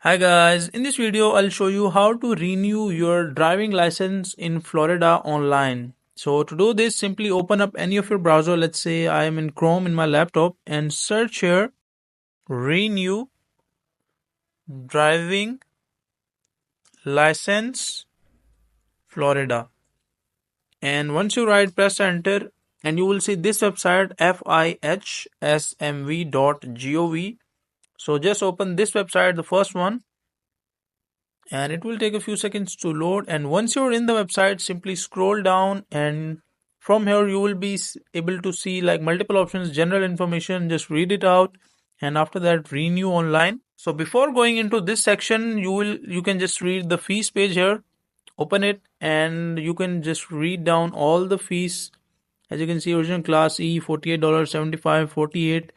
Hi guys, in this video I'll show you how to renew your driving license in Florida online. So to do this, simply open up any of your browser. Let's say I am in Chrome in my laptop and search here renew driving license Florida. And once you write, press enter and you will see this website fihsmv.gov. So just open this website, the first one, and it will take a few seconds to load. And once you're in the website, simply scroll down, and from here you will be able to see like multiple options. General information, just read it out, and after that renew online. So before going into this section, you can just read the fees page here. Open it and you can just read down all the fees. As you can see, original class E $48, 75, 48.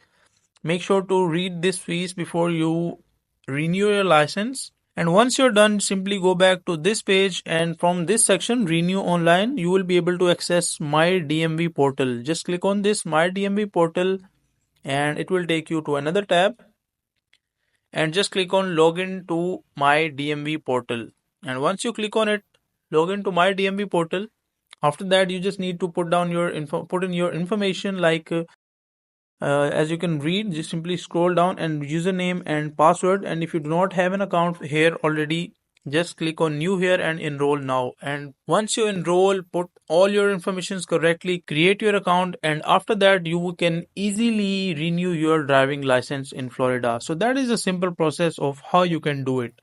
Make sure to read this fees before you renew your license. And once you're done, simply go back to this page, and from this section, renew online, you will be able to access my DMV portal. Just click on this my DMV portal and it will take you to another tab, and just click on login to my DMV portal. And once you click on it, login to my DMV portal. After that, you just need to put in your information like as you can read, just simply scroll down and username and password. And if you do not have an account here already, just click on new here and enroll now. And once you enroll, put all your informations correctly, create your account, and after that you can easily renew your driving license in Florida. So that is a simple process of how you can do it.